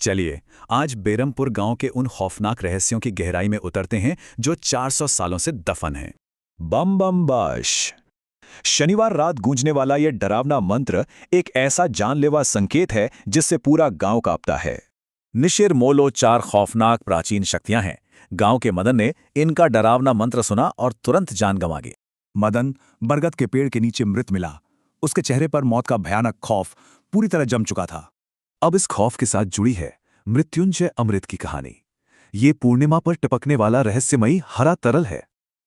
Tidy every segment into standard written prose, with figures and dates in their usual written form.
चलिए आज बेरमपुर गांव के उन खौफनाक रहस्यों की गहराई में उतरते हैं जो 400 सालों से दफन हैं। बम बम बश। शनिवार रात गूंजने वाला यह डरावना मंत्र एक ऐसा जानलेवा संकेत है जिससे पूरा गांव कांपता है। निशिर मोलो 4 खौफनाक प्राचीन शक्तियां हैं। गांव के मदन ने इनका डरावना मंत्र सुना और तुरंत जान गंवा गए। मदन बरगद के पेड़ के नीचे मृत मिला। उसके चेहरे पर मौत का भयानक खौफ पूरी तरह जम चुका था। अब इस खौफ के साथ जुड़ी है मृत्युंजय अमृत की कहानी। ये पूर्णिमा पर टपकने वाला रहस्यमयी हरा तरल है।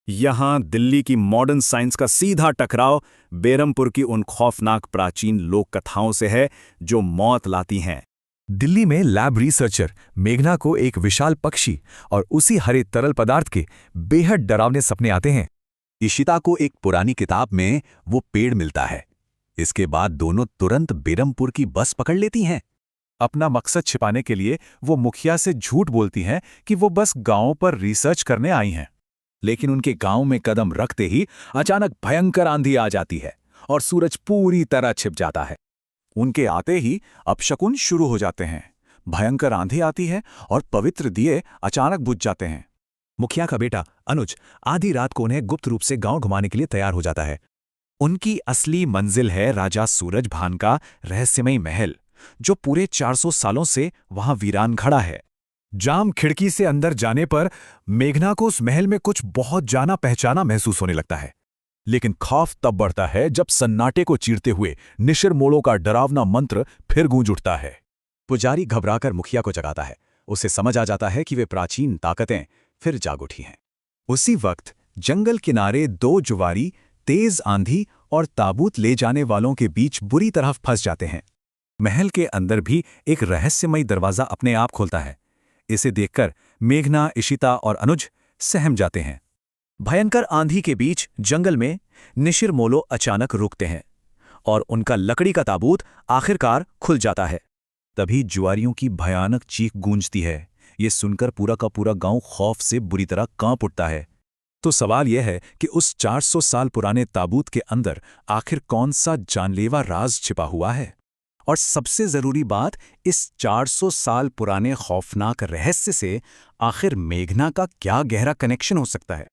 यहां दिल्ली की मॉडर्न साइंस का सीधा टकराव बेरमपुर की उन खौफनाक प्राचीन लोक कथाओं से है जो मौत लाती हैं। दिल्ली में लैब रिसर्चर मेघना को एक विशाल पक्षी और उसी हरे तरल पदार्थ के बेहद डरावने सपने आते हैं। इशिता को एक पुरानी किताब में वो पेड़ मिलता है। इसके बाद दोनों तुरंत बेरमपुर की बस पकड़ लेती हैं। अपना मकसद छिपाने के लिए वो मुखिया से झूठ बोलती हैं कि वो बस गांव पर रिसर्च करने आई हैं। लेकिन उनके गांव में कदम रखते ही अचानक भयंकर आंधी आ जाती है और सूरज पूरी तरह छिप जाता है। उनके आते ही अपशकुन शुरू हो जाते हैं। भयंकर आंधी आती है और पवित्र दिए अचानक बुझ जाते हैं। मुखिया का बेटा अनुज आधी रात को उन्हें गुप्त रूप से गांव घुमाने के लिए तैयार हो जाता है। उनकी असली मंजिल है राजा सूरजभान का रहस्यमयी महल, जो पूरे 400 सालों से वहां वीरान खड़ा है। जाम खिड़की से अंदर जाने पर मेघना को उस महल में कुछ बहुत जाना पहचाना महसूस होने लगता है। लेकिन खौफ तब बढ़ता है जब सन्नाटे को चीरते हुए निशिर मोड़ों का डरावना मंत्र फिर गूंज उठता है। पुजारी घबराकर मुखिया को जगाता है। उसे समझ आ जाता है कि वे प्राचीन ताकतें फिर जाग उठी हैं। उसी वक्त जंगल किनारे 2 जुआरी तेज आंधी और ताबूत ले जाने वालों के बीच बुरी तरह फंस जाते हैं। महल के अंदर भी एक रहस्यमयी दरवाजा अपने आप खोलता है। इसे देखकर मेघना, इशिता और अनुज सहम जाते हैं। भयंकर आंधी के बीच जंगल में निशिर मोलो अचानक रुकते हैं और उनका लकड़ी का ताबूत आखिरकार खुल जाता है। तभी जुआरियों की भयानक चीख गूंजती है। ये सुनकर पूरा का पूरा गांव खौफ से बुरी तरह कांप उठता है। तो सवाल यह है कि उस 400 साल पुराने ताबूत के अंदर आखिर कौन सा जानलेवा राज छिपा हुआ है? और सबसे जरूरी बात, इस 400 साल पुराने खौफनाक रहस्य से आखिर मेघना का क्या गहरा कनेक्शन हो सकता है?